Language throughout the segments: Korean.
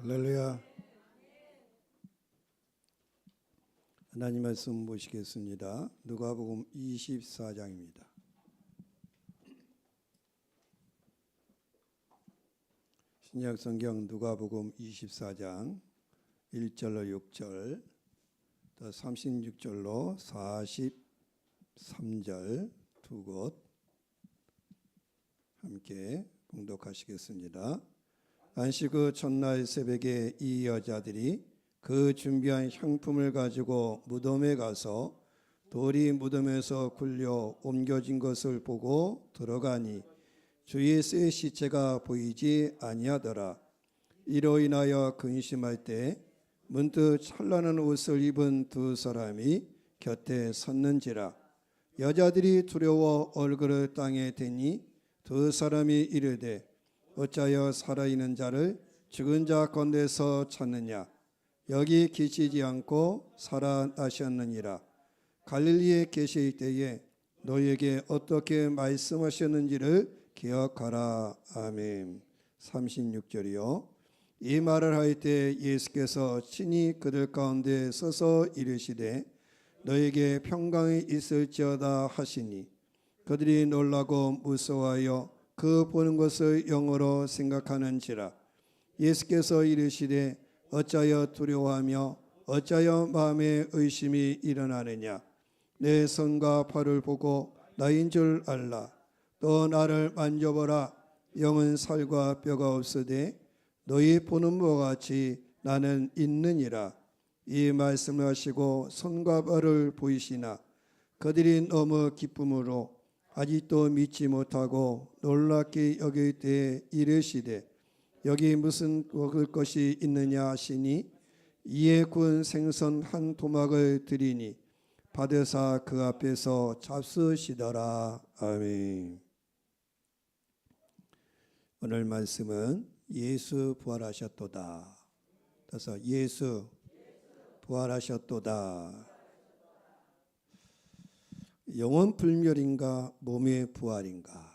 할렐루야. 하나님 말씀 보시겠습니다. 누가복음 24장입니다. 신약 성경 누가복음 24장 1절로 6절, 또 36절로 43절 두 곳 함께 봉독하시겠습니다. 안식 후 첫날 새벽에 이 여자들이 그 준비한 향품을 가지고 무덤에 가서 돌이 무덤에서 굴려 옮겨진 것을 보고 들어가니 주 예수의 시체가 보이지 아니하더라. 이로 인하여 근심할 때 문득 찬란한 옷을 입은 두 사람이 곁에 섰는지라. 여자들이 두려워 얼굴을 땅에 대니 두 사람이 이르되 어찌하여 살아있는 자를 죽은 자 가운데서 찾느냐. 여기 계시지 않고 살아나셨느니라. 갈릴리에 계실 때에 너희에게 어떻게 말씀하셨는지를 기억하라. 아멘. 36절이요. 이 말을 할 때 예수께서 친히 그들 가운데 서서 이르시되 너에게 평강이 있을지어다 하시니 그들이 놀라고 무서워하여 그 보는 것을 영어로 생각하는지라. 예수께서 이르시되 어찌하여 두려워하며 어찌하여 마음에 의심이 일어나느냐. 내 손과 발을 보고 나인 줄 알라. 또 나를 만져보라. 영은 살과 뼈가 없으되 너희 보는 바와 같이 나는 있느니라. 이 말씀을 하시고 손과 발을 보이시나 그들이 너무 기쁨으로 아직도 믿지 못하고 놀랍게 여길 때에 이르시되 여기 무슨 먹을 것이 있느냐 하시니 이에 구운 생선 한 토막을 드리니 받으사 그 앞에서 잡수시더라. 아멘. 오늘 말씀은 예수 부활하셨도다. 그래서 예수 부활하셨도다. 영혼 불멸인가 몸의 부활인가?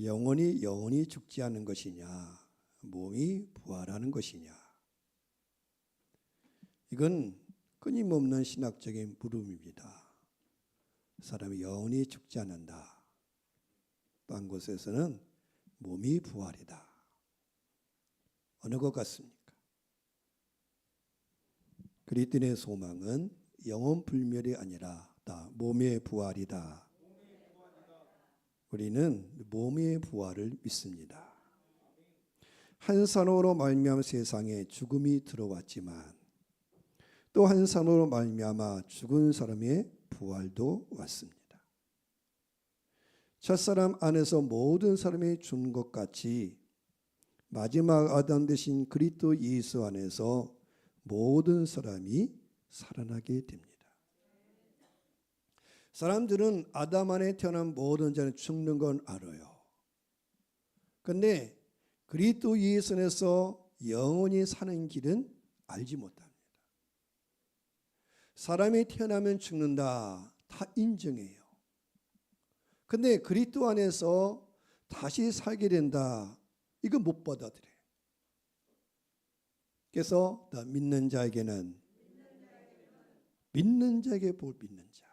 영혼이 죽지 않는 것이냐, 몸이 부활하는 것이냐? 이건 끊임없는 신학적인 물음입니다. 사람이 영혼이 죽지 않는다. 딴 곳에서는 몸이 부활이다. 어느 것 같습니까? 그리스도인의 소망은 영혼 불멸이 아니라 다 몸의 부활이다. 우리는 몸의 부활을 믿습니다. 한 산으로 말미암아 세상에 죽음이 들어왔지만 또 한 산으로 말미암아 죽은 사람의 부활도 왔습니다. 첫사람 안에서 모든 사람이 죽는 것 같이 마지막 아담 되신 그리스도 예수 안에서 모든 사람이 살아나게 됩니다. 사람들은 아담 안에 태어난 모든 자는 죽는 건 알아요. 그런데 그리스도 예수 안에서 영원히 사는 길은 알지 못합니다. 사람이 태어나면 죽는다, 다 인정해요. 그런데 그리스도 안에서 다시 살게 된다, 이거 못 받아들여요. 그래서 믿는 자에게는 믿는 자에게 복 믿는 자.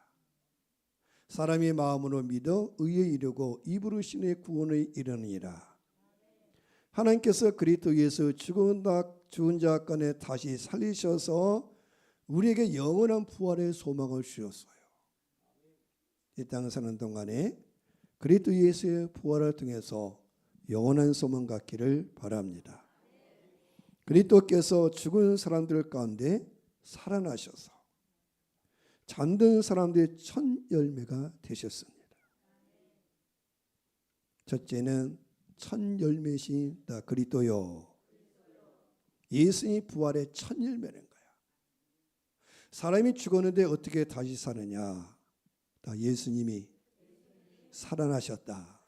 사람이 마음으로 믿어 의에 이르고 입으로 신의 구원에 이르느니라. 하나님께서 그리스도 예수 죽은 자 가운데 다시 살리셔서 우리에게 영원한 부활의 소망을 주셨어요. 이 땅 사는 동안에 그리스도 예수의 부활을 통해서 영원한 소망 갖기를 바랍니다. 그리스도께서 죽은 사람들 가운데 살아나셔서 잠든 사람들의 첫 열매가 되셨습니다. 첫째는 첫 열매신 그리스도요. 예수님이 부활의 첫 열매는 거야. 사람이 죽었는데 어떻게 다시 사느냐? 예수님이 살아나셨다.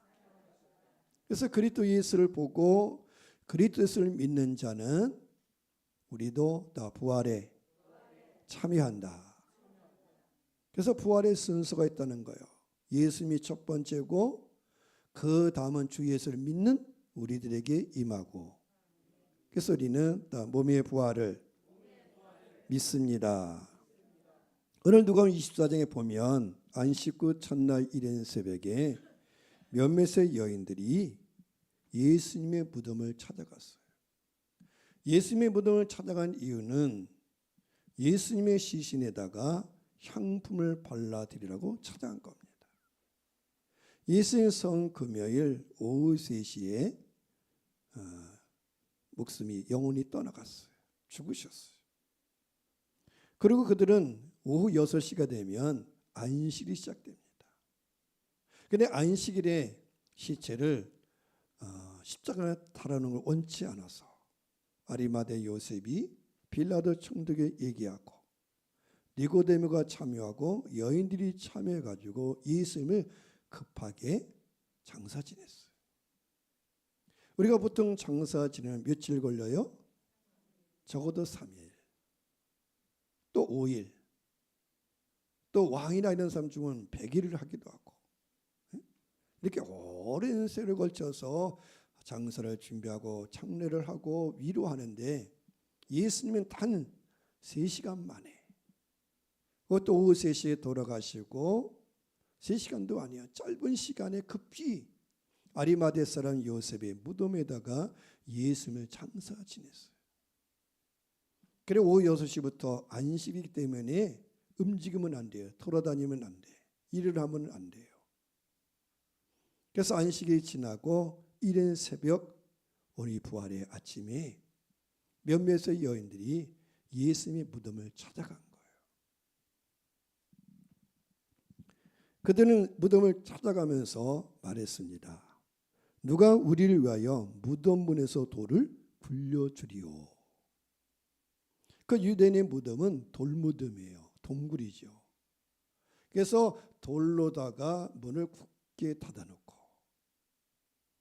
그래서 그리스도 예수를 보고 그리스도 예수를 믿는 자는 우리도 다 부활에 참여한다. 그래서 부활의 순서가 있다는 거예요. 예수님이 첫 번째고 그 다음은 주 예수를 믿는 우리들에게 임하고 그래서 우리는 몸의 부활을 믿습니다. 오늘 누가복음 24장에 보면 안식 후 첫날 이른 새벽에 몇몇의 여인들이 예수님의 무덤을 찾아갔어요. 예수님의 무덤을 찾아간 이유는 예수님의 시신에다가 향품을 발라드리라고 찾아간 겁니다. 예수님 성 금요일 오후 3시에 목숨이 영혼이 떠나갔어요. 죽으셨어요. 그리고 그들은 오후 6시가 되면 안식이 시작됩니다. 그런데 안식일에 시체를 십자가에 달아놓은 걸 원치 않아서 아리마대 요셉이 빌라도 총독에 얘기하고 니고데모가 참여하고 여인들이 참여해가지고 예수님을 급하게 장사 지냈어요. 우리가 보통 장사 지내면 며칠 걸려요? 적어도 3일, 또 5일, 또 왕이나 이런 사람 중은 100일을 하기도 하고, 이렇게 오랜 세월을 걸쳐서 장사를 준비하고 창례를 하고 위로하는데 예수님은 단 3시간 만에, 그것도 오후 3시에 돌아가시고 3시간도 아니야, 짧은 시간에 급히 아리마대 사람 요셉의 무덤에다가 예수님을 장사 지냈어요. 그리고 오후 6시부터 안식이기 때문에 움직이면 안 돼요. 돌아다니면 안 돼. 일을 하면 안 돼요. 그래서 안식이 지나고 이른 새벽 오늘 부활의 아침에 몇몇의 여인들이 예수님의 무덤을 찾아간 거예요. 그들은 무덤을 찾아가면서 말했습니다. 누가 우리를 위하여 무덤 문에서 돌을 굴려주리오. 그 유대인의 무덤은 돌무덤이에요. 동굴이죠. 그래서 돌로다가 문을 굳게 닫아놓고,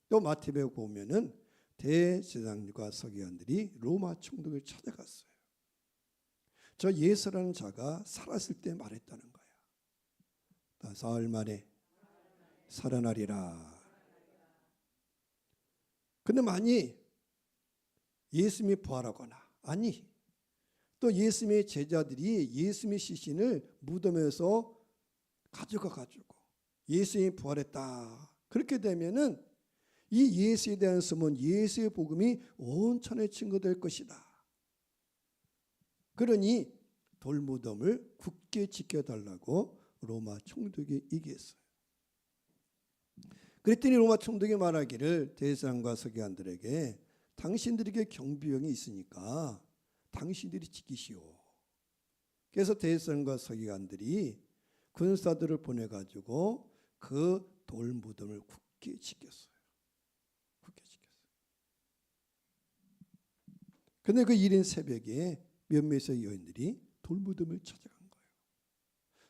또 마태복음 보면은 대제사장과 서기관들이 로마 총독을 찾아갔어요. 저 예수라는 자가 살았을 때 말했다는 거야. 사흘 만에 살아나리라. 근데 만약 예수님이 부활하거나, 아니 또 예수님의 제자들이 예수님의 시신을 무덤에서 가져가가지고 예수님이 부활했다, 그렇게 되면은 이 예수에 대한 소문, 예수의 복음이 온 천하에 증거될 것이다. 그러니 돌무덤을 굳게 지켜달라고 로마 총독이 얘기했어요. 그랬더니 로마 총독이 말하기를 대제사장과 서기관들에게 당신들에게 경비병이 있으니까 당신들이 지키시오. 그래서 대제사장과 서기관들이 군사들을 보내가지고 그 돌무덤을 굳게 지켰어요. 굳게 지켰어요. 그런데 그 이른 새벽에 몇몇의 여인들이 돌무덤을 찾아간 거예요.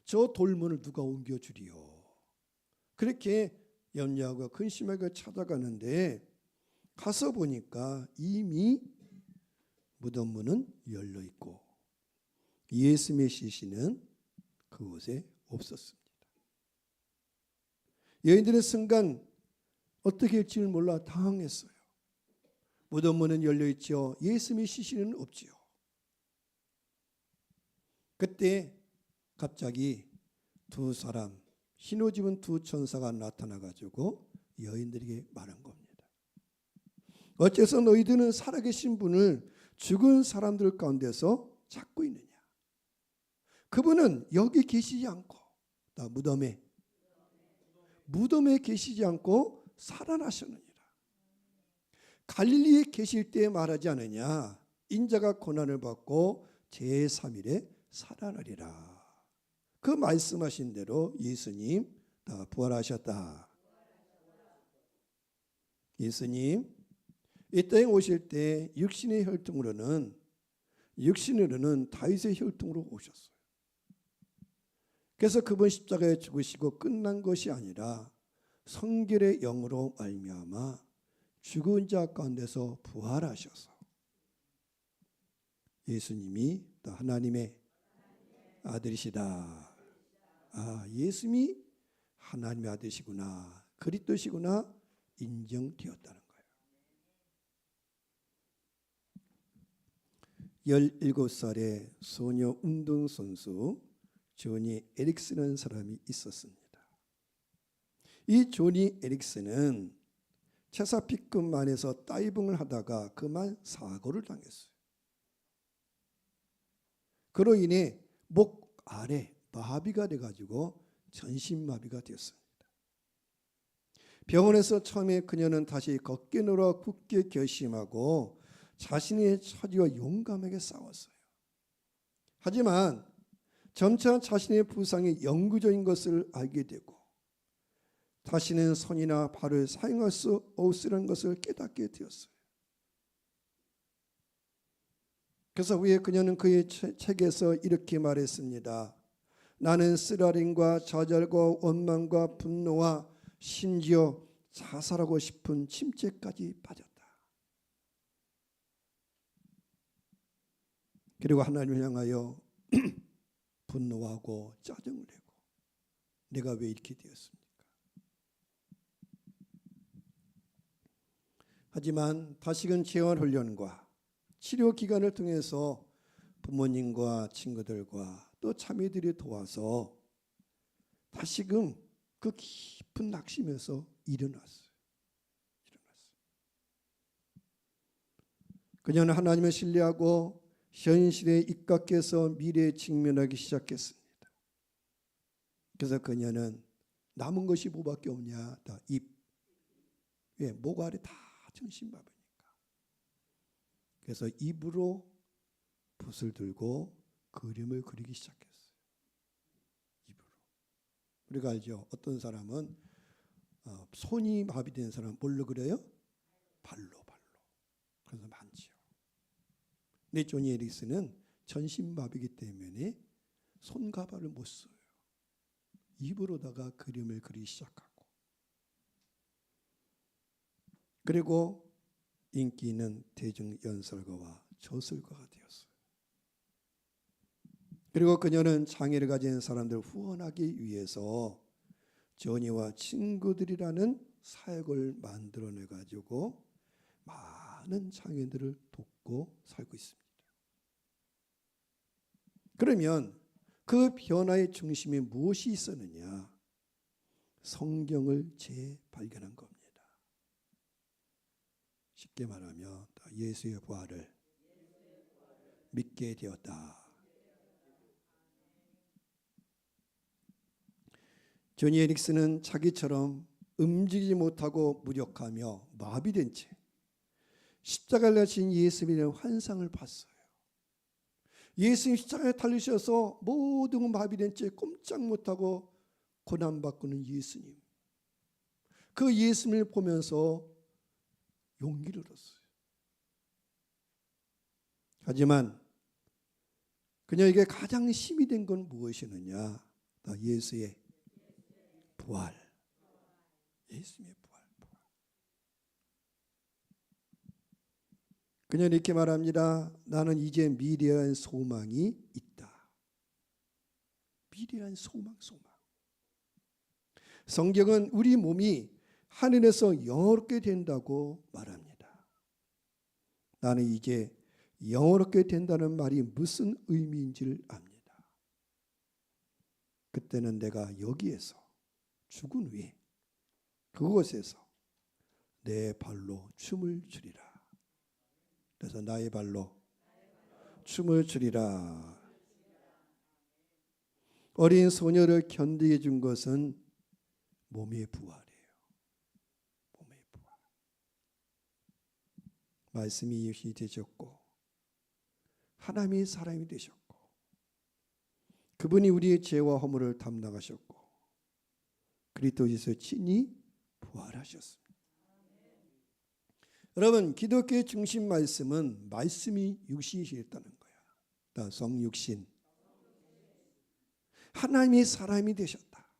저 돌문을 누가 옮겨주리요. 그렇게 염려하고 근심하게 찾아가는데 가서 보니까 이미 무덤 문은 열려 있고 예수님의 시신은 그곳에 없었습니다. 여인들은 순간 어떻게 할지를 몰라 당황했어요. 무덤 문은 열려 있죠. 예수님의 시신은 없지요. 그때 갑자기 두 사람, 흰 옷 입은 두 천사가 나타나가지고 여인들에게 말한 겁니다. 어째서 너희들은 살아계신 분을 죽은 사람들 가운데서 찾고 있느냐? 그분은 여기 계시지 않고, 무덤에 계시지 않고 살아나셨느니라. 갈릴리에 계실 때 말하지 않으냐? 인자가 고난을 받고 제3일에 살아나리라. 그 말씀하신 대로 예수님 다 부활하셨다. 예수님 이 땅에 오실 때 육신의 혈통으로는 다윗의 혈통으로 오셨어요. 그래서 그분 십자가에 죽으시고 끝난 것이 아니라 성결의 영으로 말미암아 죽은 자 가운데서 부활하셔서 예수님이 하나님의 아들이시다. 아, 예수님이 하나님의 아들이시구나, 그리스도시구나 인정되었다는 거예요. 17살의 소녀 운동선수 조니 에릭슨이라는 사람이 있었습니다. 이 조니 에릭슨은 체사피크만에서 다이빙을 하다가 그만 사고를 당했어요. 그로 인해 목 아래 마비가 돼가지고 전신마비가 되었습니다. 병원에서 처음에 그녀는 다시 걷게 놀아 굳게 결심하고 자신의 처지와 용감하게 싸웠어요. 하지만 점차 자신의 부상이 영구적인 것을 알게 되고 다시는 손이나 발을 사용할 수 없으라는 것을 깨닫게 되었어요. 그래서 후에 그녀는 그의 책에서 이렇게 말했습니다. 나는 쓰라림과 좌절과 원망과 분노와 심지어 자살하고 싶은 침체까지 빠졌다. 그리고 하나님을 향하여 분노하고 짜증을 내고 내가 왜 이렇게 되었습니까? 하지만 다시금 재활훈련과 치료 기간을 통해서 부모님과 친구들과 또 자매들이 도와서 다시금 그 깊은 낙심에서 일어났어요. 그녀는 하나님을 신뢰하고 현실에 입각해서 미래에 직면하기 시작했습니다. 그래서 그녀는 남은 것이 뭐밖에 없냐? 다 입. 왜? 목 아래 다 전신마비니까. 그래서 입으로 붓을 들고 그림을 그리기 시작했어요. 입으로. 우리가 알죠. 어떤 사람은 손이 마비된 사람은 뭘로 그려요? 발로. 그래서 많지요. 근데 조니 에릭슨은 전신마비이기 때문에 손과 발을 못 써요. 입으로다가 그림을 그리기 시작하고 그리고 인기 있는 대중연설가와 저술가가 되었어요. 그리고 그녀는 장애를 가진 사람들을 후원하기 위해서 조니와 친구들이라는 사역을 만들어내 가지고 많은 장애인들을 돕고 살고 있습니다. 그러면 그 변화의 중심에 무엇이 있었느냐? 성경을 재발견한 겁니다. 쉽게 말하면 예수의 부활을 믿게 되었다. 조니 에릭슨은 자기처럼 움직이지 못하고 무력하며 마비된 채 십자가를 지신 예수님의 환상을 봤어요. 예수님 십자가에 달리셔서 모든 마비된 채 꼼짝 못하고 고난받고는 예수님. 그 예수님을 보면서 용기를 얻었어요. 하지만 그녀에게 가장 힘이 된 건 무엇이느냐? 예수의 부활. 예수님의 부활. 그녀는 이렇게 말합니다. 나는 이제 미래한 소망이 있다. 미래한 소망. 성경은 우리 몸이 하늘에서 영원롭게 된다고 말합니다. 나는 이제 영원롭게 된다는 말이 무슨 의미인지를 압니다. 그때는 내가 여기에서 죽은 후에 그곳에서 내 발로 춤을 추리라. 그래서 나의 발로 춤을 추리라. 어린 소녀를 견디게 해준 것은 몸의 부활이에요. 몸의 부활. 말씀이 예수님이 되셨고 하나님이 사람이 되셨고 그분이 우리의 죄와 허물을 담당하셨고 그리스도에서 친히 부활하셨습니다. 여러분, 기독교의 중심 말씀은 말씀이 육신이 되었다는 거야. 성육신. 하나님이 사람이 되셨다.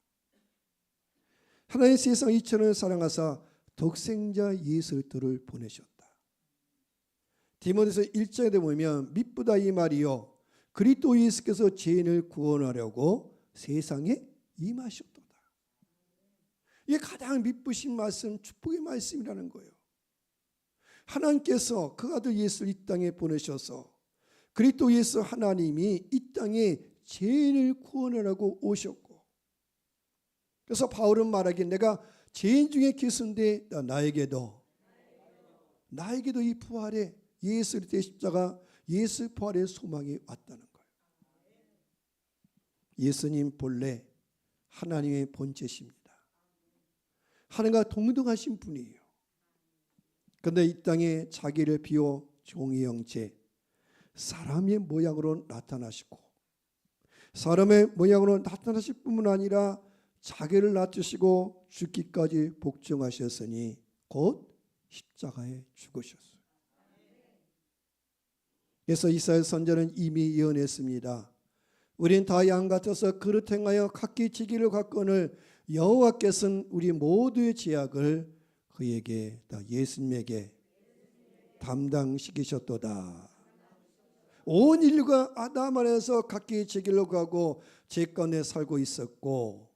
하나님 세상 이천을 사랑하사 독생자 예수 그리스도를 보내셨다. 디모데서 1장에 보면 미쁘다 이 말이요 그리스도 예수께서 죄인을 구원하려고 세상에 임하셨도다. 이게 가장 미쁘신 말씀, 축복의 말씀이라는 거예요. 하나님께서 그 아들 예수를 이 땅에 보내셔서 그리스도 예수 하나님이 이 땅에 죄인을 구원하라고 오셨고, 그래서 바울은 말하기에 내가 죄인 중에 기순데 나에게도 이 부활의 예수 그리스도의 십자가, 예수 부활의 소망이 왔다는 거예요. 예수님 본래 하나님의 본체십니다. 하나님과 동등하신 분이에요. 그런데 이 땅에 자기를 비워 종의 형체, 사람의 모양으로 나타나시고, 사람의 모양으로 나타나실 뿐만 아니라 자기를 낮추시고 죽기까지 복종하셨으니 곧 십자가에 죽으셨어요. 그래서 이사야 선지자는 이미 예언했습니다. 우린 다 양 같아서 그릇 행하여 각기 지기를 갖거늘 여호와께서는 우리 모두의 죄악을 그에게, 예수님에게 담당시키셨도다. 온 인류가 아담 안에서 각기 제 길로 가고 죄 가운데 살고 있었고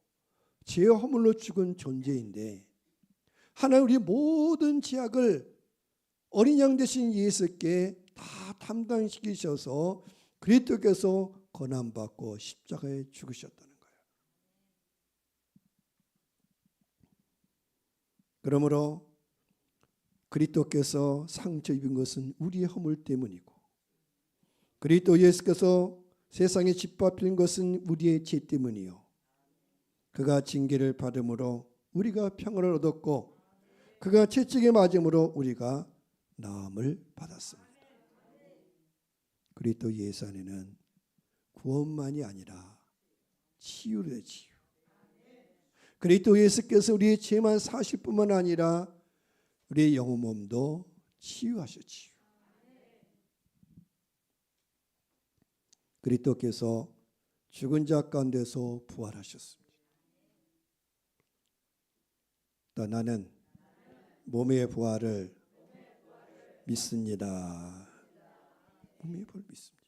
죄의 허물로 죽은 존재인데, 하나님 우리 모든 죄악을 어린 양 되신 예수께 다 담당시키셔서 그리스도께서 고난받고 십자가에 죽으셨다는 거예요. 그러므로 그리스도께서 상처 입은 것은 우리의 허물 때문이고, 그리스도 예수께서 세상에 짓밟힌 것은 우리의 죄 때문이요, 그가 징계를 받음으로 우리가 평안을 얻었고 그가 채찍에 맞음으로 우리가 나음을 받았습니다. 그리스도 예수 안에는 구원만이 아니라 치유의 치유, 그리스도 예수께서 우리의 죄만 사실 뿐만 아니라 우리의 영혼 몸도 치유하셨지요. 그리스도께서 죽은 자 가운데서 부활하셨습니다. 또 나는 몸의 부활을 믿습니다. 몸의 부활을 믿습니다.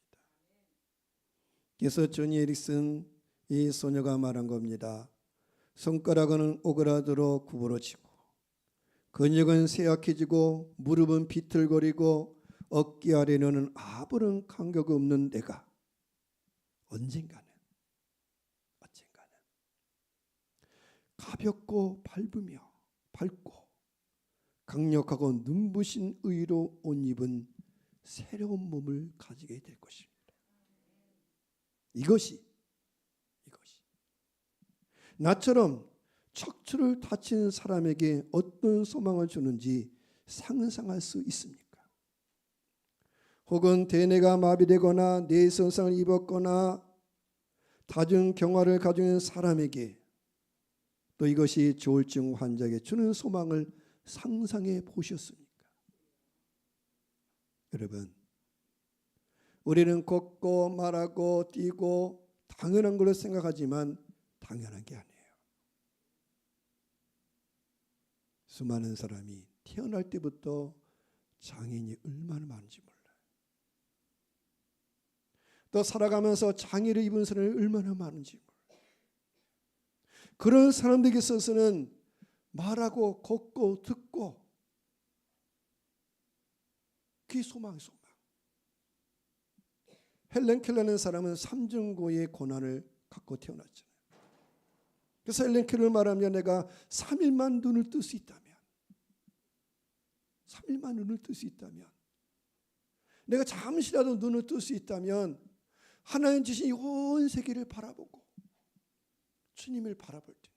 그래서 조니 에릭슨 이 소녀가 말한 겁니다. 손가락은 오그라들어 구부러지고 근육은 쇠약해지고 무릎은 비틀거리고 어깨 아래는 아무런 간격 없는 내가 언젠가는 가볍고 밝고 강력하고 눈부신 의로 옷 입은 새로운 몸을 가지게 될 것입니다. 이것이 나처럼 척추를 다친 사람에게 어떤 소망을 주는지 상상할 수 있습니까? 혹은 대뇌가 마비되거나 뇌손상을 입었거나 다중경화를 가지고 있는 사람에게, 또 이것이 조울증 환자에게 주는 소망을 상상해 보셨습니까? 여러분, 우리는 걷고 말하고 뛰고 당연한 걸로 생각하지만 당연한 게 아니에요. 수많은 사람이 태어날 때부터 장애인이 얼마나 많은지 몰라요. 또 살아가면서 장애를 입은 사람이 얼마나 많은지 몰라요. 그런 사람들에게 있어서는 말하고 걷고 듣고 그게 소망. 헬렌 켈러라는 사람은 삼중고의 고난을 갖고 태어났잖아요. 그래서 헬렌 켈러를 말하면 내가 3일만 눈을 뜰 수 있다면, 3일만 눈을 뜰 수 있다면, 내가 잠시라도 눈을 뜰 수 있다면 하나님 주신 온 세계를 바라보고 주님을 바라볼 텐데,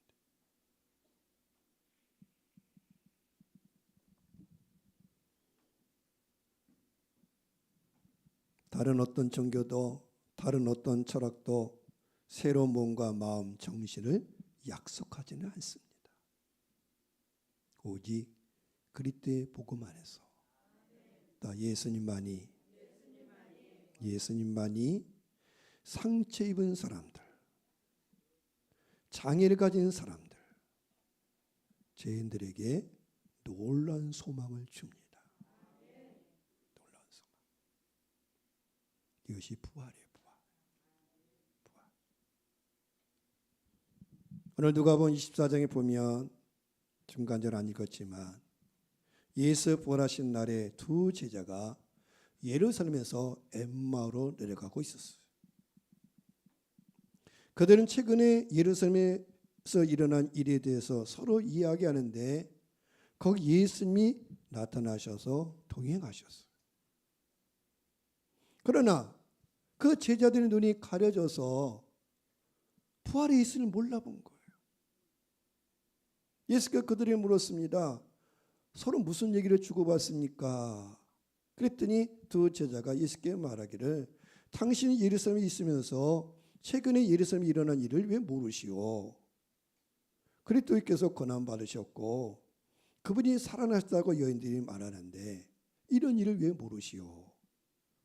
다른 어떤 종교도 다른 어떤 철학도 새로운 몸과 마음, 정신을 약속하지는 않습니다. 오직 그리스도의 복음 안에서 예수님만이 상처 입은 사람들, 장애를 가진 사람들, 죄인들에게 놀라운 소망을 줍니다. 놀라운 소망. 이것이 부활이에요. 부활. 오늘 누가복음 24장에 보면 중간절 안 읽었지만 예수 부활하신 날에 두 제자가 예루살렘에서 엠마오로 내려가고 있었어요. 그들은 최근에 예루살렘에서 일어난 일에 대해서 서로 이야기하는데 거기 예수님이 나타나셔서 동행하셨어요. 그러나 그 제자들의 눈이 가려져서 부활의 예수를 몰라본 거예요. 예수가 그들에게 물었습니다. 서로 무슨 얘기를 주고받습니까? 그랬더니 두 제자가 예수께 말하기를 당신이 예루살렘에 있으면서 최근에 예루살렘에 일어난 일을 왜 모르시오? 그리스도께서 고난 받으셨고 그분이 살아나셨다고 여인들이 말하는데 이런 일을 왜 모르시오?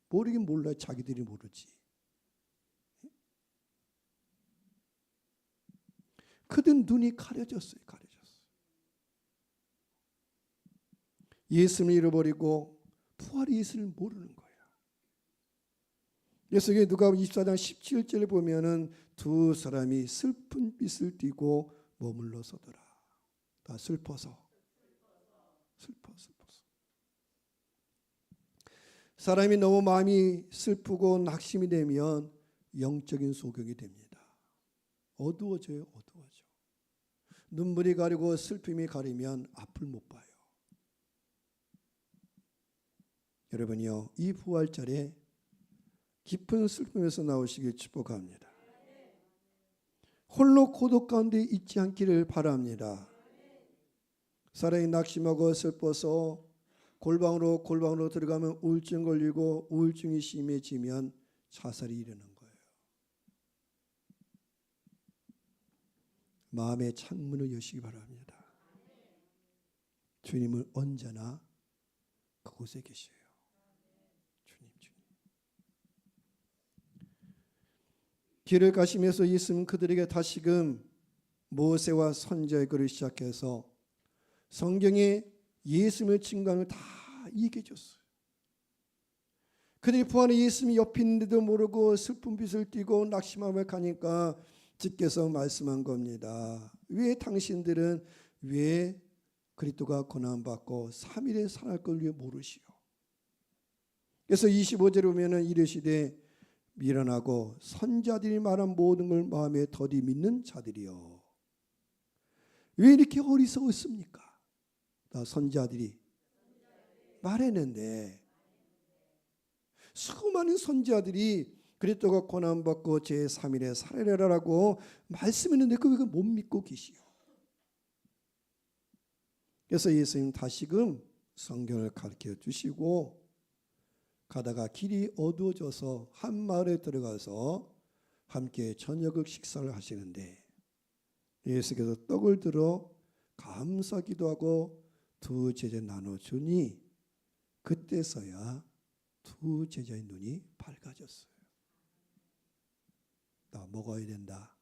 모르긴 몰라. 자기들이 모르지. 그들 눈이 가려졌어요. 예수를 잃어버리고 부활의 예수를 모르는 거예요. 그래서 누가복음 24장 17절을 보면은 두 사람이 슬픈 빛을 띠고 머물러 서더라. 다 슬퍼서. 사람이 너무 마음이 슬프고 낙심이 되면 영적인 소경이 됩니다. 어두워져요. 눈물이 가리고 슬픔이 가리면 앞을 못 봐요. 여러분이요, 이 부활절에 깊은 슬픔에서 나오시길 축복합니다. 홀로 고독 가운데 있지 않기를 바랍니다. 사람이 낙심하고 슬퍼서 골방으로 들어가면 우울증 걸리고 우울증이 심해지면 자살이 일어나는 거예요. 마음의 창문을 여시기 바랍니다. 주님은 언제나 그곳에 계셔요. 주님. 길을 가시면서 예수님은 그들에게 다시금 모세와 선지자의 글을 시작해서 성경에 예수님의 증강을 다 얘기해 줬어요. 그들이 부활의 예수님이 옆에 있는데도 모르고 슬픈 빛을 띠고 낙심하며 가니까 주께서 말씀한 겁니다. 왜 당신들은 왜 그리스도가 고난받고 3일에 살아날 걸 왜 모르시오? 그래서 25절에 보면은 이르시되 미련하고 선자들이 말한 모든 걸 마음에 더디 믿는 자들이여. 왜 이렇게 어리석었습니까? 다 선자들이 말했는데 수많은 선지자들이 그리스도가 고난받고 제3일에 살아나라고 말씀했는데 그걸 못 믿고 계시오. 그래서 예수님 다시금 성경을 가르쳐 주시고 가다가 길이 어두워져서 한 마을에 들어가서 함께 저녁을 식사를 하시는데 예수께서 떡을 들어 감사 기도하고 두 제자 나눠주니 그때서야 두 제자의 눈이 밝아졌어요. 나 먹어야 된다.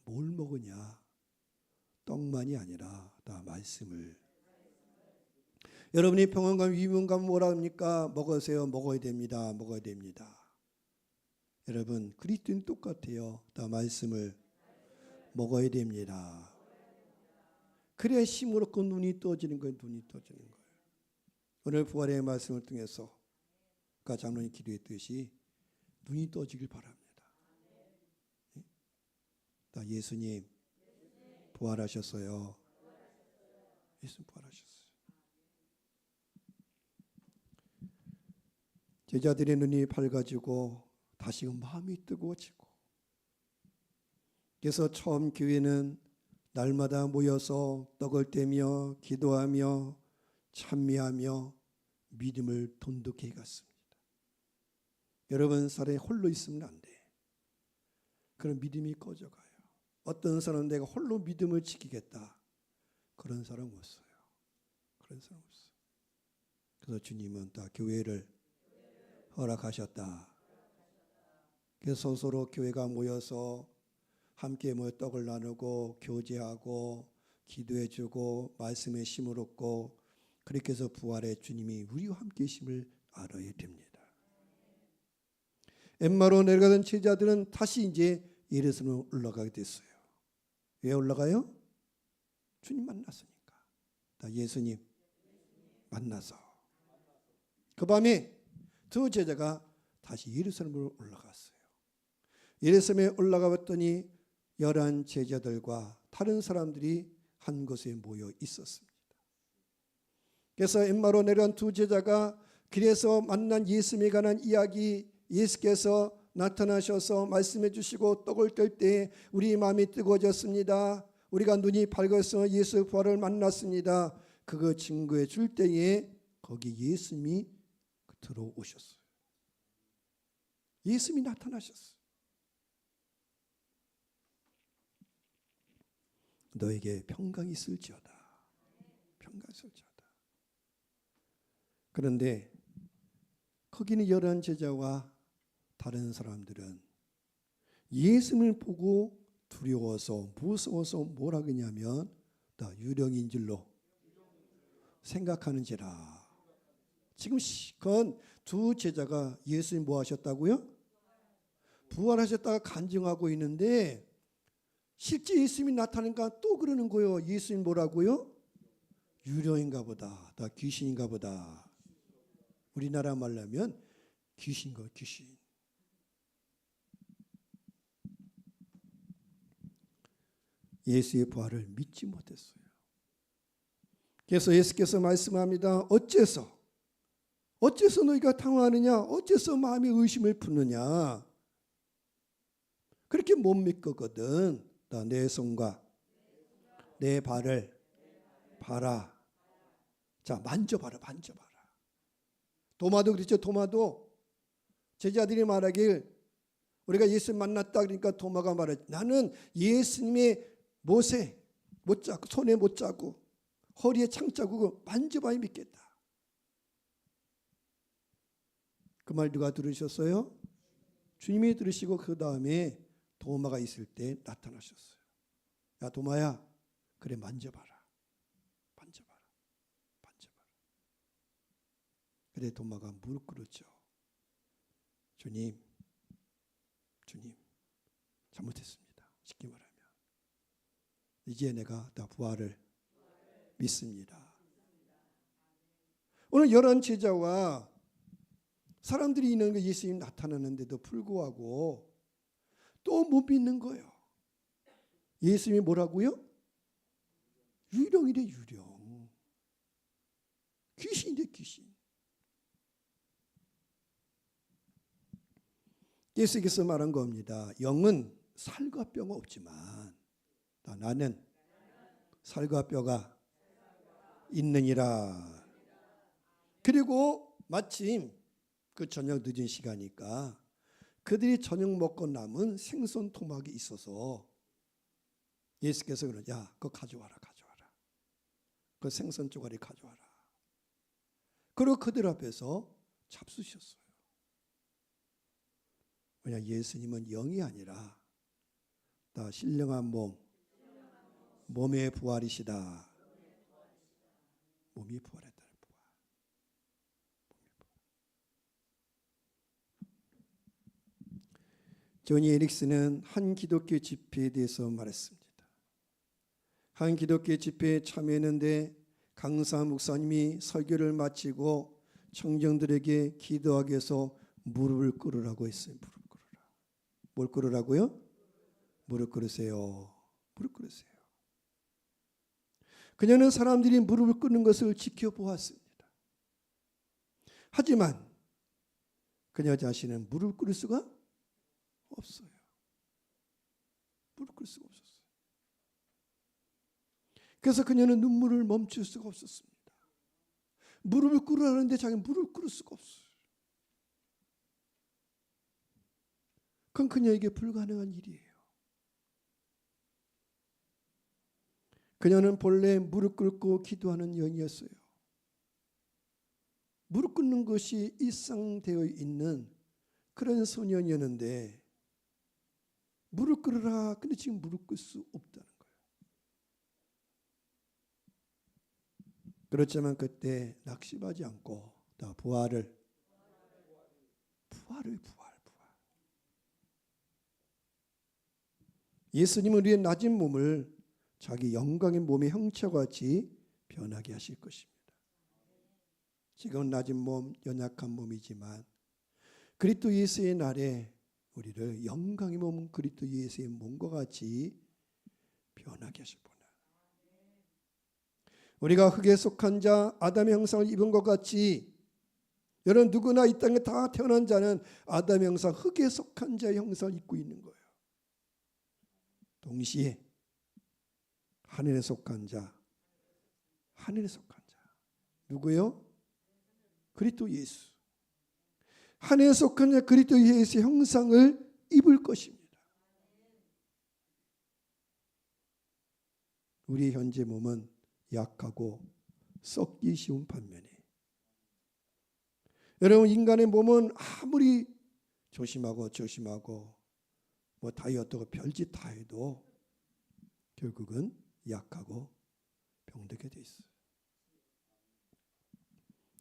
뭘 먹으냐? 떡만이 아니라 나 말씀을. 여러분이 평안감 위문감 뭐라 합니까? 먹으세요. 먹어야 됩니다. 여러분 그리스도는 똑같아요. 나 말씀을 먹어야 됩니다. 그래야 힘을 얻고 눈이 떠지는 거예요. 오늘 부활의 말씀을 통해서 아까 장로님 기도했듯이 눈이 떠지길 바랍니다. 나 예수님 부활하셨어요. 예수님 부활하셨어요. 제자들의 눈이 밝아지고 다시금 마음이 뜨거워지고 그래서 처음 교회는 날마다 모여서 떡을 떼며 기도하며 찬미하며 믿음을 돈독히 갔습니다. 여러분 사람이 홀로 있으면 안 돼. 그런 믿음이 꺼져가요. 어떤 사람은 내가 홀로 믿음을 지키겠다. 그런 사람 없어요. 그래서 주님은 다 교회를 허락하셨다. 그래서 서로 교회가 모여서 함께 모여 떡을 나누고 교제하고 기도해주고 말씀에 힘을 얻고 그렇게 해서 부활의 주님이 우리와 함께 계심을 알아야 됩니다. 엠마로 내려가던 제자들은 다시 이제 예루살렘으로 올라가게 됐어요. 왜 올라가요? 주님 만났으니까. 다 예수님 만나서 그 밤에 두 제자가 다시 예루살렘으로 올라갔어요. 예루살렘에 올라가 봤더니 11 제자들과 다른 사람들이 한 곳에 모여 있었습니다. 그래서 엠마로 내려온 두 제자가 길에서 만난 예수님에 관한 이야기, 예수께서 나타나셔서 말씀해 주시고 떡을 뗄 때 우리 마음이 뜨거워졌습니다. 우리가 눈이 밝아서 예수 부활을 만났습니다. 그거 증거해 줄 때에 거기 예수님이 들어오셨어요. 예수님이 나타나셨어요. 너에게 평강이 있을지어다. 평강이 있을지어다. 그런데 거기는 11 제자와 다른 사람들은 예수님을 보고 두려워서 무서워서 뭐라 그러냐면 나 유령인 줄로 생각하는지라. 지금 그건 두 제자가 예수님 뭐 하셨다고요? 부활하셨다가 간증하고 있는데 실제 예수님이 나타나니까 또 그러는 거예요. 예수님 뭐라고요? 유령인가 보다. 나 귀신인가 보다. 우리나라 말로 하면 귀신거 귀신. 예수의 부활을 믿지 못했어요. 그래서 예수께서 말씀합니다. 어째서 너희가 당황하느냐? 어째서 마음의 의심을 품느냐? 그렇게 못 믿거든. 내 손과 내 발을 봐라. 자, 만져봐라. 도마도 그렇죠. 도마도 제자들이 말하길 우리가 예수님 만났다 그러니까 도마가 말해 나는 예수님의 못에 못 잡고 손에 못 잡고 허리에 창자국을 만져봐야 믿겠다. 그 말 누가 들으셨어요? 주님이 들으시고 그 다음에 도마가 있을 때 나타나셨어요. 야 도마야, 그래 만져봐라. 그래 도마가 무릎 꿇었죠. 주님 잘못했습니다. 쉽게 말하면 이제 내가 다 부활을 믿습니다. 오늘 11 제자와 사람들이 있는 거 예수님 나타나는데도 불구하고 또 못 믿는 거예요. 예수님이 뭐라고요? 유령이래 유령. 귀신이래 귀신. 예수께서 말한 겁니다. 영은 살과 뼈가 없지만 나는 살과 뼈가 있느니라. 그리고 마침 그 저녁 늦은 시간이니까 그들이 저녁 먹고 남은 생선 토막이 있어서 예수께서 그러죠. 야, 그거 가져와라. 그 생선 쪼가리 가져와라. 그리고 그들 앞에서 잡수셨어요. 왜냐, 예수님은 영이 아니라 다 신령한 몸의 부활이시다. 몸이 부활했다. 조니 에릭슨은 한 기독교 집회에 대해서 말했습니다. 한 기독교 집회에 참여했는데 강사 목사님이 설교를 마치고 청중들에게 기도하기 위해서 무릎을 꿇으라고 했어요. 무릎 꿇으라. 뭘 꿇으라고요? 무릎 꿇으세요. 무릎 꿇으세요. 그녀는 사람들이 무릎을 꿇는 것을 지켜보았습니다. 하지만 그녀 자신은 무릎 꿇을 수가 없어요. 무릎 꿇을 수가 없었어요. 그래서 그녀는 눈물을 멈출 수가 없었습니다. 무릎을 꿇으라는데 자기는 무릎을 꿇을 수가 없어요. 그건 그녀에게 불가능한 일이에요. 그녀는 본래 무릎 꿇고 기도하는 영이었어요. 무릎 꿇는 것이 일상되어 있는 그런 소년이었는데 무릎 꿇으라. 근데 지금 무릎 꿇을 수 없다는 거예요. 그렇지만 그때 낙심하지 않고 다 부활을 예수님은 우리의 낮은 몸을 자기 영광의 몸의 형체와 같이 변하게 하실 것입니다. 지금 낮은 몸, 연약한 몸이지만 그리스도 예수의 날에 우리를 영광의 몸 그리스도 예수의 몸과 같이 변하게 하시구나. 우리가 흙에 속한 자 아담의 형상을 입은 것 같이 여러분 누구나 이 땅에 다 태어난 자는 아담의 형상 흙에 속한 자의 형상을 입고 있는 거예요. 동시에 하늘에 속한 자, 하늘에 속한 자 누구요? 그리스도 예수. 하늘에 속한 자 그리스도 예수의 형상을 입을 것입니다. 우리의 현재 몸은 약하고 썩기 쉬운 반면에 여러분 인간의 몸은 아무리 조심하고 뭐 다이어트고 별짓 다 해도 결국은 약하고 병들게 돼 있어요.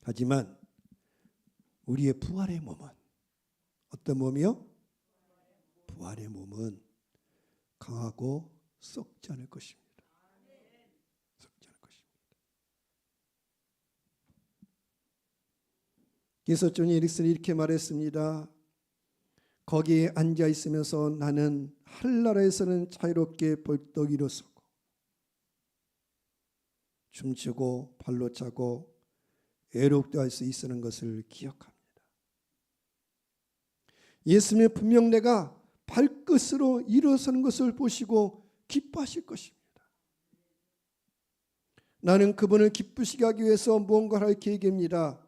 하지만 우리의 부활의 몸은 어떤 몸이요? 부활의 몸은 강하고 썩지 않을 것입니다. 썩지 않을 것입니다. 그래서 존 에릭슨이 이렇게 말했습니다. 거기에 앉아 있으면서 나는 하늘나라에서는 자유롭게 벌떡 일어서고 춤추고 발로 차고 애롭게 할 수 있는 것을 기억합니다. 예수님은 분명 내가 발끝으로 일어서는 것을 보시고 기뻐하실 것입니다. 나는 그분을 기쁘시게 하기 위해서 무언가를 할 계획입니다.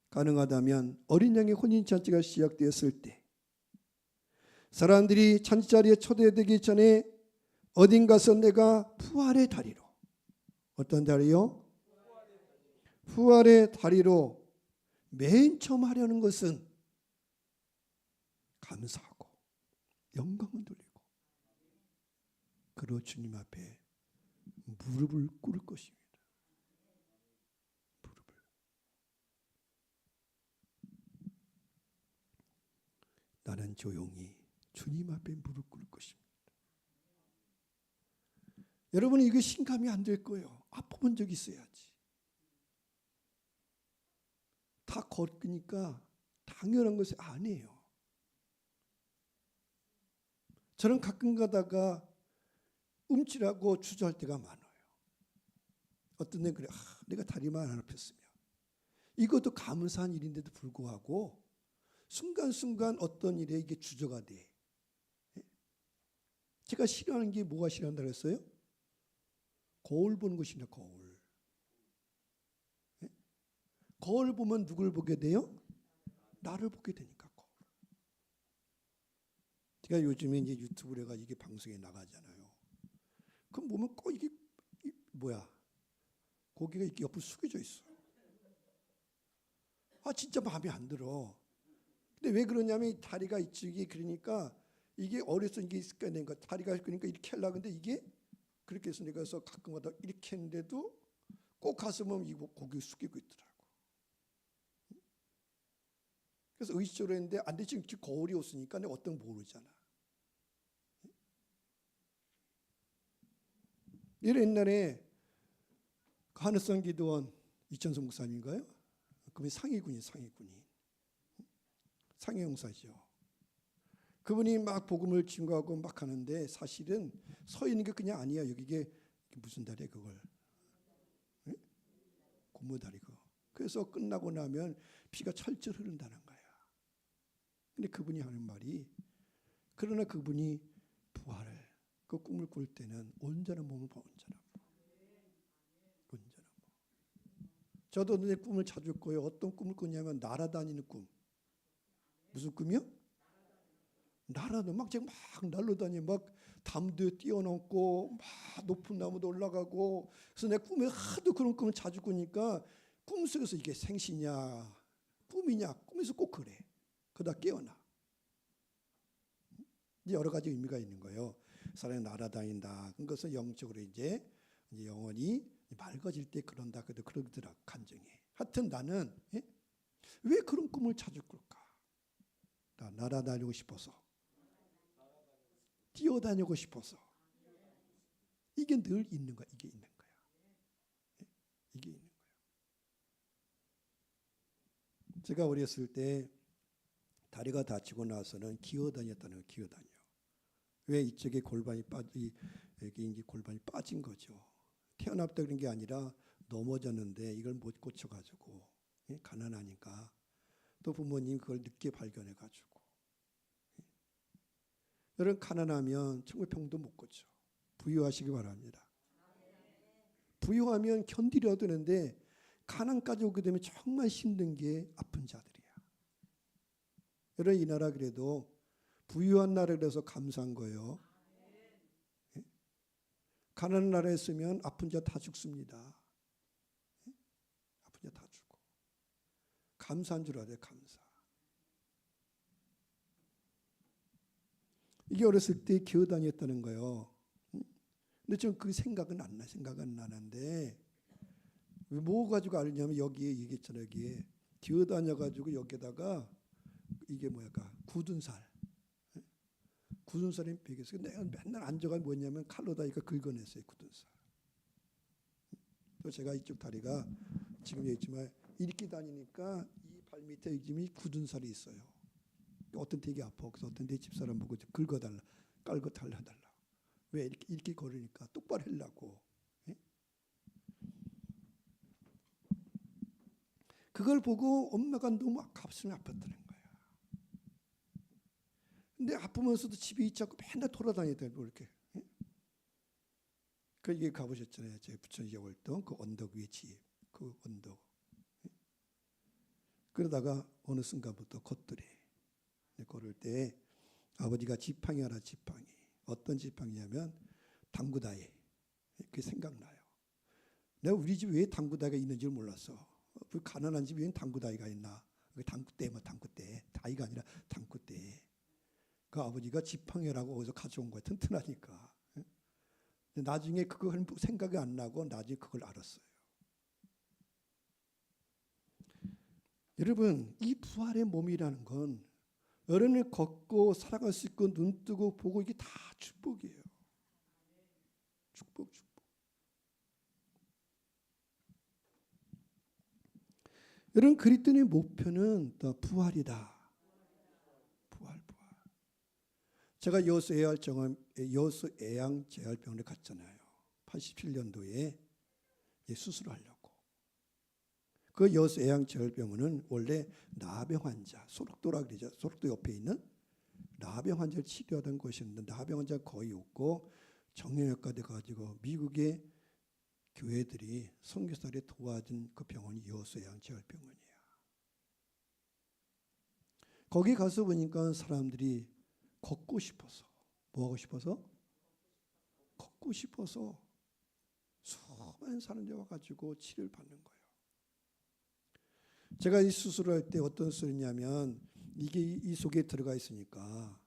가능하다면 어린 양의 혼인잔치가 시작되었을 때 사람들이 잔치자리에 초대되기 전에 어딘가서 내가 부활의 다리로 어떤 다리요? 부활의 다리로 맨 처음 하려는 것은 감사하고 영광을 돌리고 그리고 주님 앞에 무릎을 꿇을 것입니다. 무릎을. 나는 조용히 주님 앞에 무릎 꿇을 것입니다. 여러분은 이게 신감이 안 될 거예요. 아파본 적 있어야지. 다 걷으니까 당연한 것이 아니에요. 저는 가끔 가다가 움찔하고 주저할 때가 많아요. 어떤 데는 그래, 내가 다리만 안 아팠으면. 이것도 감사한 일인데도 불구하고 순간순간 어떤 일에 이게 주저가 돼. 제가 싫어하는 게 뭐가 싫어한다고 했어요? 거울 보는 것입니다. 거울. 거울 보면 누굴 보게 돼요? 나를 보게 되니까 거울. 제가 요즘에 이제 유튜브를 해가지고 이게 방송에 나가잖아요. 그럼 보면 꼭 이게 뭐야? 고개가 이렇게 옆으로 숙여져 있어. 진짜 마음에 안 들어. 근데 왜 그러냐면 다리가 이쪽이 그러니까 이게 어려서 이게 습관된 거. 다리가 그러니까 이렇게 하려고 하는데 이게 그렇게 해서 내가 가끔마다 이렇게 했는데도 꼭 가서 보면 이 고개 숙이고 있더라고. 그래서 의식적으로 했는데 안 돼. 지금 거울이 없으니까 내가 어떤 거 모르잖아. 옛날에 하늘성 기도원 이천성 목사님인가요? 그분이 상위군이 상해용사죠. 그분이 막 복음을 증거하고 막 하는데 사실은 서 있는 게 그냥 아니야. 이게 무슨 다리야 그걸? 네? 고무다리 그거. 그래서 끝나고 나면 피가 철철 흐른다는 거야. 근데 그분이 하는 말이 그러나 그분이 부활을 그 꿈을 꿀 때는 온전한 몸을 봐. 온전한 몸. 저도 내 꿈을 자주 꿔요. 어떤 꿈을 꾸냐면 날아다니는 꿈. 무슨 꿈이요? 막 제가 막 날아다니 막 담도에 뛰어넘고 막 높은 나무도 올라가고 그래서 내 꿈에 하도 그런 꿈을 자주 꾸니까 꿈속에서 이게 생시냐 꿈이냐 꿈에서 꼭 그래. 그러다 깨어나. 여러 가지 의미가 있는 거예요. 사람이 날아다닌다. 그것은 영적으로 이제 영혼이 맑아질 때 그런다. 그러더라 간증이. 하여튼 나는 왜 그런 꿈을 자주 꿀까? 나 날아다니고 싶어서, 뛰어다니고 싶어서. 이게 늘 있는 거야. 이게 있는 거야. 이게 있는 거야. 제가 어렸을 때 다리가 다치고 나서는 기어다녔다는 거예요. 기어다녀. 왜 이쪽에 골반이 여기 이제 골반이 빠진 거죠. 태어났다 그런 게 아니라 넘어졌는데 이걸 못 고쳐가지고 가난하니까 또 부모님 그걸 늦게 발견해가지고 여러분 가난하면 천국평도 못 고쳐. 부유하시기 바랍니다. 부유하면 견디려 되는데 가난까지 오게 되면 정말 힘든 게 아픈 자들이야. 여러분 이 나라 그래도 부유한 나라라서 감사한 거예요. 가난한 나라에 있으면 아픈 자 다 죽습니다. 아픈 자 다 죽고 감사한 줄 알아요. 감사. 이게 어렸을 때 기어다녔다는 거예요. 근데 좀 그 생각은 안 나. 생각은 안 나는데 뭐 가지고 알냐면 여기에 이게 있잖아요. 여기에 기어다녀가지고 여기에다가 이게 뭐랄까 굳은 살. 굳은 살이 베개서 내가 맨날 앉아가 뭐냐면 칼로다 이거 긁어냈어요. 굳은 살. 또 제가 이쪽 다리가 지금 얘기했지만 이렇게 다니니까 이 발 밑에 지금 굳은 살이 있어요. 어떤 되게 아파. 그래서 어떤 데 집사람 보고 긁어달라, 깔고 달라달라. 왜 이렇게 걸으니까 똑바로 하려고. 그걸 보고 엄마가 너무 가슴이 아팠다는 거야. 근데 아프면서도 집에 있자고 맨날 돌아다니더라고 이렇게. 그 여기 가보셨잖아요. 제 부천 여월동 그 언덕 위에 집, 그 언덕. 그러다가 어느 순간부터 걷더래. 걸을 때 아버지가 지팡이 하나 지팡이. 어떤 지팡이냐면 당구다이. 그게 생각나요. 내가 우리 집에 왜 당구다이가 있는지 몰랐어. 그 가난한 집에 왜 당구다이가 있나. 당구대 뭐 당구대. 다이가 아니라 당구대. 그 아버지가 지팡이라고 어디서 가져온 거야. 튼튼하니까. 근데 나중에 그걸 생각이 안 나고 나중에 그걸 알았어요. 여러분 이 부활의 몸이라는 건 여러분이 걷고 살아갈 수 있고 눈 뜨고 보고 이게 다 축복이에요. 축복. 여러분 그리스도의 목표는 더 부활이다. 부활. 제가 여수 애양 재활병원에 갔잖아요. 87년도에 수술을 하려고. 그 여수 애양 재활병원은 원래 나병 환자, 소록도라 그러죠. 소록도 옆에 있는 나병 환자를 치료하던 곳이었는데 나병 환자가 거의 없고 정형외과대 가지고 미국의 교회들이 선교사를 도와준 그 병원이 여수 애양 재활병원이에요. 거기 가서 보니까 사람들이 걷고 싶어서 뭐 하고 싶어서? 걷고 싶어서 수많은 사람들이 와가지고 치료를 받는 거예요. 제가 이 수술을 할 때 어떤 수술이냐면 이게 이 속에 들어가 있으니까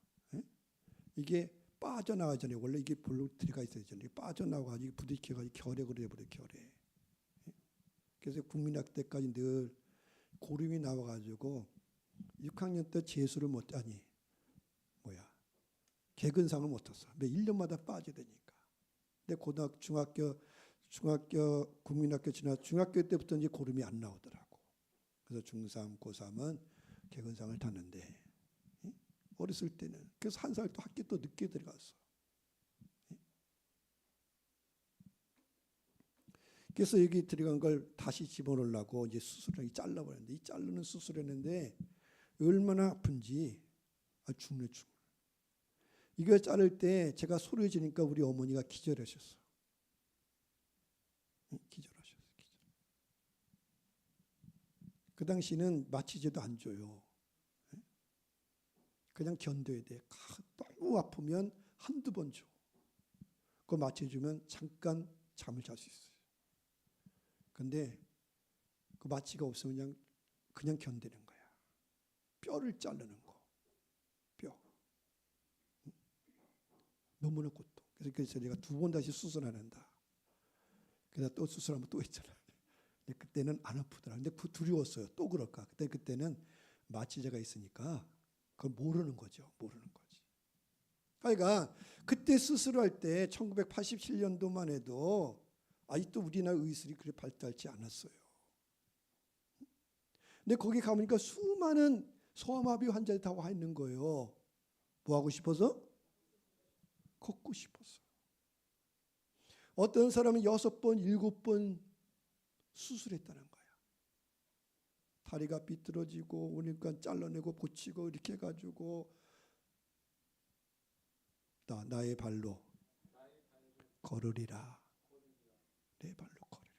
이게 빠져나가잖아요. 원래 이게 볼로 들어가 있어야 되잖아요. 빠져나가가지고 부딪혀가지고 결핵을 해버려요. 결핵. 그래서 국민학교 때까지 늘 고름이 나와가지고 6학년 때 재수를 개근상을 못 탔어. 매 1년마다 빠져야 되니까. 근데 고등학교, 중학교, 국민학교 지나 중학교 때부터 이제 고름이 안 나오더라고. 그래서 중3, 고3은 개근상을 탔는데 어렸을 때는 그래서 한 살 또 학교 또 늦게 들어갔어. 그래서 여기 들어간 걸 다시 집어넣으려고 이제 수술을 잘라버렸는데 이 자르는 수술했는데 얼마나 아픈지 죽네. 이거 자를 때 제가 소리 지르니까 우리 어머니가 기절하셨어. 기절하셨어. 그 당시는 마취제도 안 줘요. 그냥 견뎌야 돼. 너무 아프면 한두 번 줘. 그거 마취해주면 잠깐 잠을 잘 수 있어요. 근데 그 마취가 없으면 그냥 견디는 거야. 뼈를 자르는 거. 뼈. 너무나 고통. 그래서 내가 2번 다시 수술하는다. 그래서 또 수술하면 또 했잖아. 근데 그때는 안 아프더라. 근데 두려웠어요. 또 그럴까. 그때는 마취제가 있으니까 그걸 모르는 거죠. 모르는 거지. 그러니까 그때 수술할 때 1987년도만 해도 아직도 우리나라 의술이 그렇게 발달하지 않았어요. 근데 거기 가보니까 수많은 소아마비 환자들이 다 와 있는 거예요. 뭐 하고 싶어서? 걷고 싶어서. 어떤 사람은 6번, 7번 수술했다는 거야. 다리가 비뚤어지고 오니까 잘라내고 고치고 이렇게 해가지고 나의 발로 걸으리라. 내 발로 걸으리라.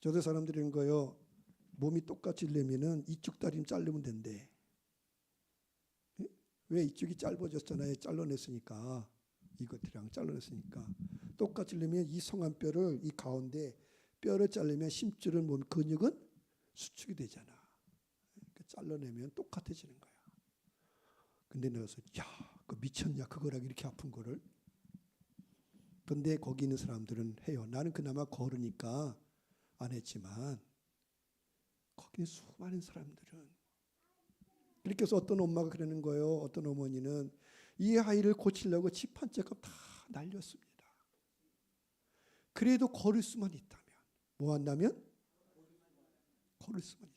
저도 사람들이 이런 거요. 몸이 똑같이 되면은 이쪽 다리는 자르면 된대. 왜 이쪽이 짧아졌잖아요. 잘라냈으니까. 이것들이랑 잘라냈으니까. 똑같이 되면 이 성안뼈를 이 가운데 뼈를 자르면 심줄은 몸 근육은 수축이 되잖아. 그러니까 잘라내면 똑같아지는 거야. 근데 내가 야, 그 미쳤냐 그거랑 이렇게 아픈 거를. 근데 거기 있는 사람들은 해요. 나는 그나마 걸으니까 안 했지만 거기 수많은 사람들은 그렇게 해서 어떤 엄마가 그러는 거예요. 어떤 어머니는 이 아이를 고치려고 집 한 채 값 다 날렸습니다. 그래도 걸을 수만 있다면 뭐 한다면? 걸을 수만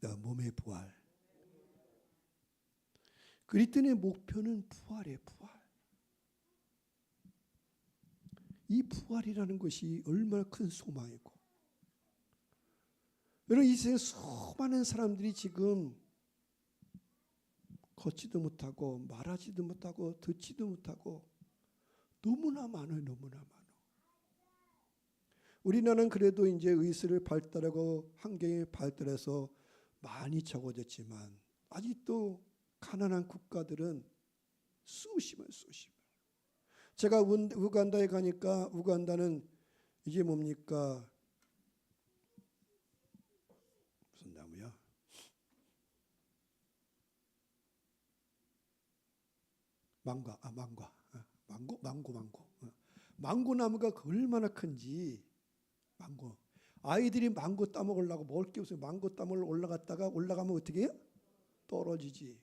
있다면. 몸의 부활. 그리스도의 목표는 부활이에요. 부활. 이 부활이라는 것이 얼마나 큰 소망이고, 여러분 이 세상에 수많은 사람들이 지금 걷지도 못하고 말하지도 못하고 듣지도 못하고 너무나 많아요. 너무나 많아. 우리나라는 그래도 이제 의술을 발달하고 환경이 발달해서 많이 적어졌지만 아직도 가난한 국가들은 수십만. 제가 우간다에 가니까 우간다는 이게 뭡니까? 무슨 나무야? 망고 나무가 얼마나 큰지. 망고. 아이들이 망고 따먹으려고 먹을 게 없어요. 망고 따먹으러 올라가면 어떻게 해요? 떨어지지.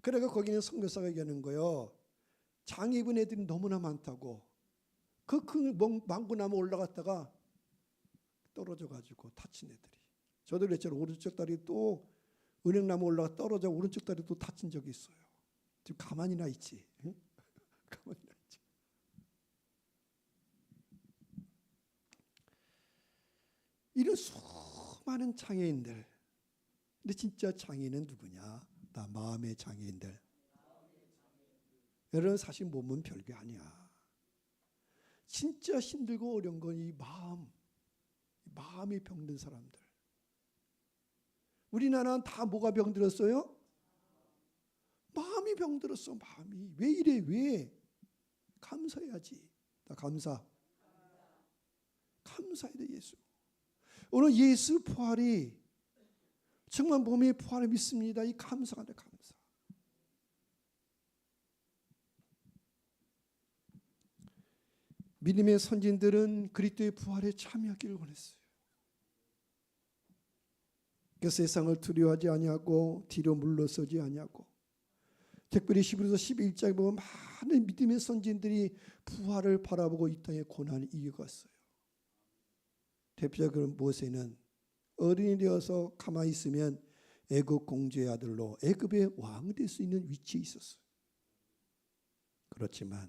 그래가 거기는 선교사가 얘기하는 거예요. 장 입은 애들이 너무나 많다고. 그 큰 망고 나무 올라갔다가 떨어져가지고 다친 애들이. 저도 그랬잖아요. 오른쪽 다리 또 은행나무 올라가 떨어져 오른쪽 다리 또 다친 적이 있어요. 지금 가만히나 있지. 응? 가만히나 있지. 이런 수많은 장애인들. 근데 진짜 장애인은 누구냐? 나 마음의 장애인들. 여러분 사실 몸은 별게 아니야. 진짜 힘들고 어려운 건 이 마음이 병든 사람들. 우리나라는 다 뭐가 병들었어요? 마음이 병들었어. 마음이. 왜 이래? 왜? 감사해야지. 나 감사해야 돼. 예수. 오늘 예수 부활이 정말 몸의 부활을 믿습니다. 이 감사가 돼. 감사. 믿음의 선진들은 그리스도의 부활에 참여하기를 원했어요. 그 세상을 두려워하지 아니하고 뒤로 물러서지 아니하고, 특별히 히브리서 11장에 보면 많은 믿음의 선진들이 부활을 바라보고 이 땅의 고난을 이겨갔어요. 대표적으로 모세는 어린이 되어서 가만히 있으면 애굽 공주의 아들로 애굽의 왕이 될 수 있는 위치에 있었어요. 그렇지만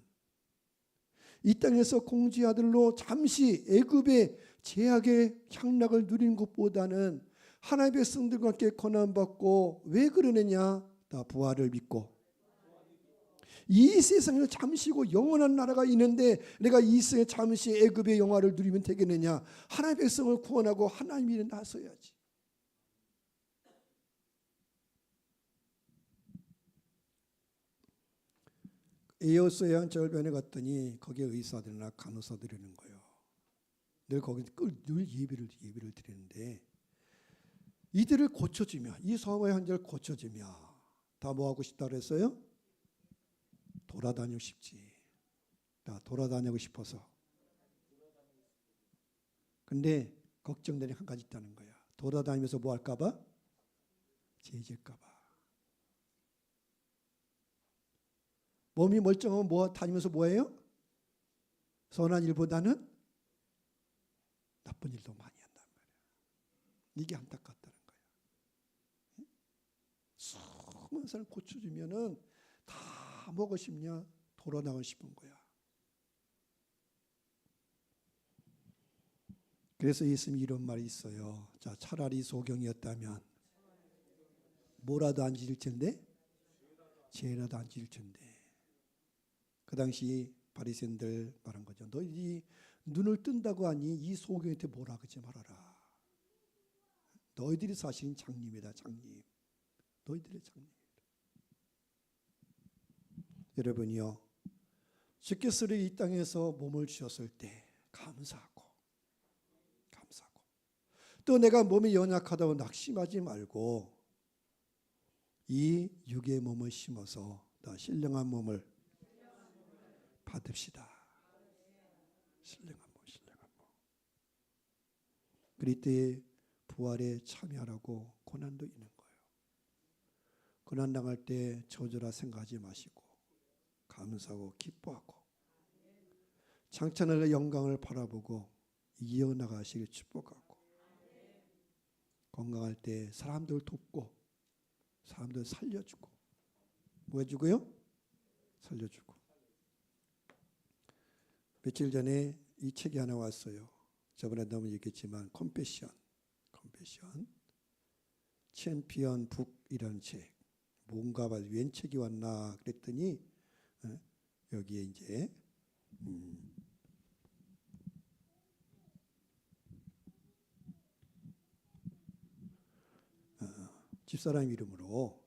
이 땅에서 공주의 아들로 잠시 애굽의 제약의 향락을 누리는 것보다는 하나님의 백성들과 함께 고난받고, 왜 그러느냐? 다 부활을 믿고. 이 세상에 잠시고 영원한 나라가 있는데 내가 이 세상에 잠시 애굽의 영화를 누리면 되겠느냐? 하나님의 백성을 구원하고 하나님 일에 나서야지. 에어스의 한 절변에 갔더니 거기에 의사들이나 간호사들이 있는 거예요. 늘 거기 늘 예배를 드리는데, 이들을 고쳐주며, 이 소아마비 환자를 고쳐주며 다 뭐 하고 싶다 그랬어요? 돌아다니고 싶지. 다 돌아다니고 싶어서. 근데 걱정되는 한 가지 있다는 거야. 돌아다니면서 뭐 할까 봐? 죄질까 봐. 몸이 멀쩡하면 다니면서 뭐예요? 선한 일보다는 나쁜 일도 많이 한단 말이에요. 이게 안타깝다는 거예요. 수많은 사람 고쳐주면은 다 먹고 싶냐? 돌아나고 싶은 거야. 그래서 예수님이 이런 말이 있어요. 자, 차라리 소경이었다면 뭐라도 안 지을 텐데, 죄라도 안 지을 텐데. 그 당시 바리새인들 말한 거죠. 너희 눈을 뜬다고 하니 이 소경한테 뭐라 그러지 말아라. 너희들이 사실은 장님이다, 장님. 너희들의 장님이다. 여러분이요, 주께서 이 땅에서 몸을 주셨을 때 감사하고 또 내가 몸이 연약하다고 낙심하지 말고 이 육의 몸을 심어서 더 신령한 몸을 받읍시다. 신령한 몸. 그리스도의 부활에 참여하라고 고난도 있는 거예요. 고난 당할 때 저주라 생각하지 마시고 감사하고 기뻐하고 창천의 영광을 바라보고 이어나가시길 축복하고 건강할 때 사람들 돕고 사람들 살려주고 뭐 해주고요? 살려주고. 며칠 전에 이 책이 하나 왔어요. 저번에 너무 얘기했지만 컴패션 챔피언 북이라는 책. 뭔가 봐 웬 책이 왔나 그랬더니 여기에 이제 집사람 이름으로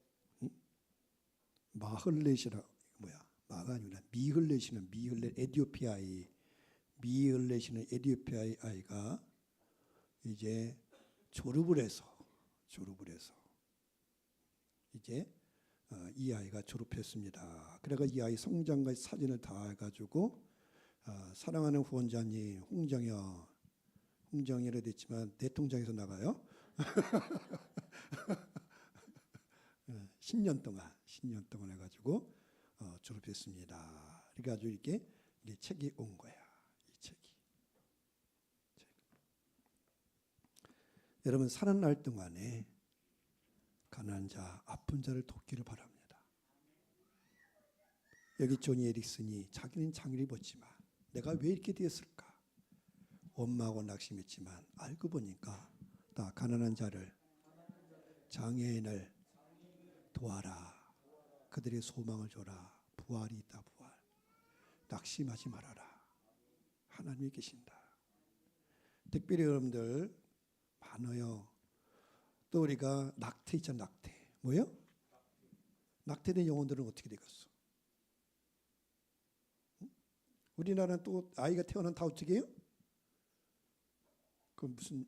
마흘렛이라 마가 아니라 미흘렛이는 에티오피아의 미흘렛이는 에티오피아의 아이가 이제 졸업을 해서 이제 이 아이가 졸업했습니다. 그래가 이 아이 성장과 사진을 다 해가지고 사랑하는 후원자님 홍정이라 됐지만 내 통장에서 나가요. 10년 동안 해가지고 졸업했습니다. 그래가지고 이게 책이 온 거야. 이 책이. 여러분 살아날 동안에 가난한 자, 아픈 자를 돕기를 바랍니다. 여기 조니 에릭슨이 자기는 장애를 입었지만 내가 왜 이렇게 되었을까? 원망하고 낙심했지만 알고 보니까 다 가난한 자를, 장애인을 도와라. 그들의 소망을 줘라. 부활이 있다. 부활. 낙심하지 말아라. 하나님이 계신다. 특별히 여러분들 많아요. 또 우리가 낙태 있잖아. 낙태. 뭐요? 낙태된 영혼들은 어떻게 되겠어? 우리나라는 또 아이가 태어난 다 어떻게 해요? 그 무슨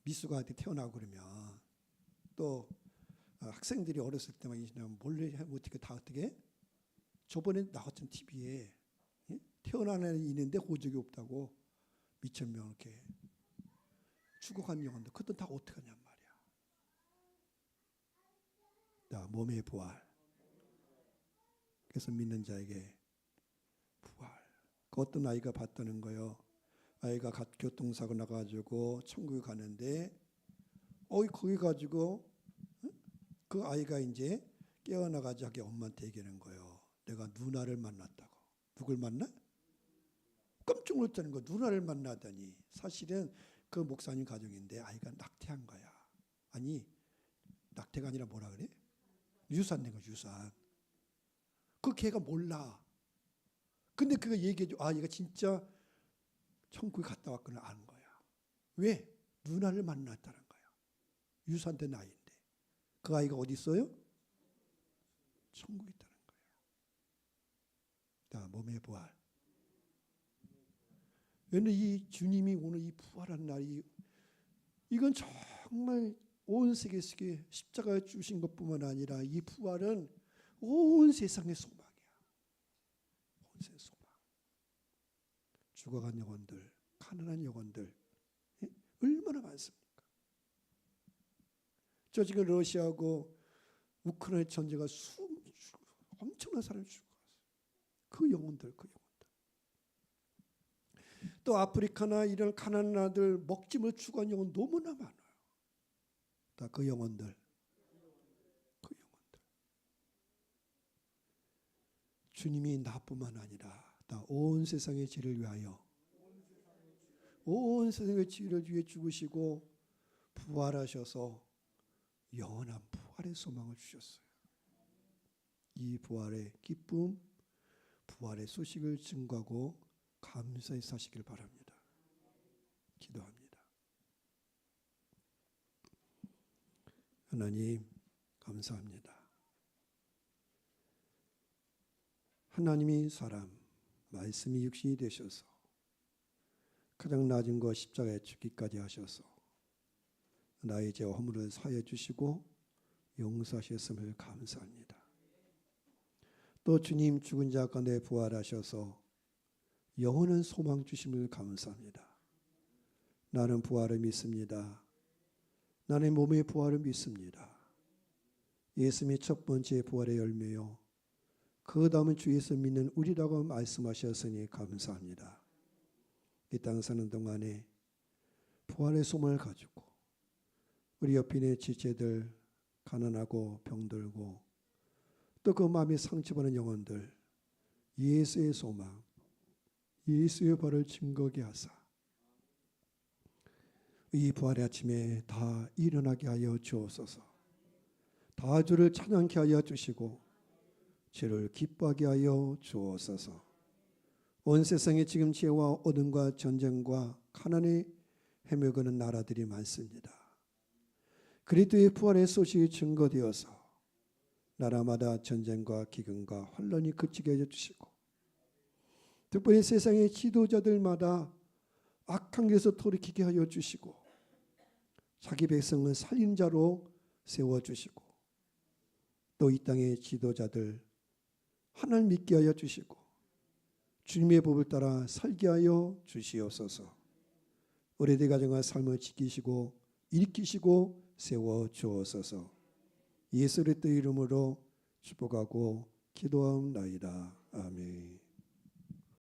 미숙아한테 태어나고 그러면 또 학생들이 어렸을 때만 몰래 어떻게 다 어떻게 해? 저번에 나왔던 TV에 태어난 애는 있는데 호적이 없다고 미천 명 이렇게 죽어간 영혼들 그것도 다 어떻게 하냔 말이야. 자, 몸의 부활. 그래서 믿는 자에게 부활. 그 어떤 아이가 봤다는 거요. 아이가 교통사고 나가지고 천국에 가는데 거기 가지고 그 아이가 이제 깨어나가지고 자기 엄마한테 얘기하는 거예요. 내가 누나를 만났다고. 누굴 만나? 깜짝 놀랐다는 거. 누나를 만나다니. 사실은 그 목사님 가정인데 아이가 낙태한 거야. 아니 낙태가 아니라 뭐라 그래? 유산 된 거 유산. 그 걔가 몰라. 근데 그거 얘기해줘. 얘가 진짜 천국에 갔다 왔구나 아는 거야. 왜? 누나를 만났다는 거야. 유산된 아이인데. 그 아이가 어디 있어요? 천국에 있다는 거예요. 자, 몸의 부활. 왜냐면 이 주님이 오늘 이 부활한 날이 이건 정말 온 세계 십자가에 주신 것뿐만 아니라 이 부활은 온 세상의 소망이야. 온 세상의 소망. 죽어간 영혼들, 가난한 영혼들 얼마나 많습니까? 저 지금 러시아하고 우크라이나 전쟁가 엄청난 사람이 죽어갔어요. 그 영혼들. 또 아프리카나 이런 가난한 나라들 먹지못 죽어간 영혼 너무나 많아요. 다 그 영혼들. 주님이 나뿐만 아니라 다 온 세상의 죄를 위하여, 온 세상의 죄를 위해 죽으시고 부활하셔서 영원한 부활의 소망을 주셨어요. 이 부활의 기쁨, 부활의 소식을 증거하고 감사히 사시길 바랍니다. 기도합니다. 하나님 감사합니다. 하나님이 사람, 말씀이 육신이 되셔서 가장 낮은 것 십자가에 죽기까지 하셔서 나의 죄와 허물을 사해 주시고 용서하셨음을 감사합니다. 또 주님 죽은 자 가운데 부활하셔서 영원한 소망 주심을 감사합니다. 나는 부활을 믿습니다. 나는 몸의 부활을 믿습니다. 예수님이 첫 번째 부활의 열매요, 그 다음은 주 예수 믿는 우리라고 말씀하셨으니 감사합니다. 이 땅 사는 동안에 부활의 소망을 가지고 우리 옆에 있는 지체들, 가난하고 병들고 또 그 마음에 상처받는 영혼들, 예수의 소망, 예수의 부활을 증거하게 하사 이 부활의 아침에 다 일어나게 하여 주옵소서. 다 주를 찬양케 하여 주시고 주를 기뻐하게 하여 주옵소서. 온 세상에 지금 죄와 어둠과 전쟁과 가난에 헤매고는 나라들이 많습니다. 그리스도의 부활의 소식이 증거되어서 나라마다 전쟁과 기근과 환란이 그치게 하여 주시고, 특별히 세상의 지도자들마다 악한 길에서 돌이키게 하여 주시고, 자기 백성을 살린 자로 세워주시고, 또 이 땅의 지도자들 하나님 믿게 하여 주시고 주님의 법을 따라 살게 하여 주시옵소서. 우리들 가정과 삶을 지키시고 일으키시고 세워 주옵소서. 예수 그리스도 이름으로 축복하고 기도하옵나이다. 아멘.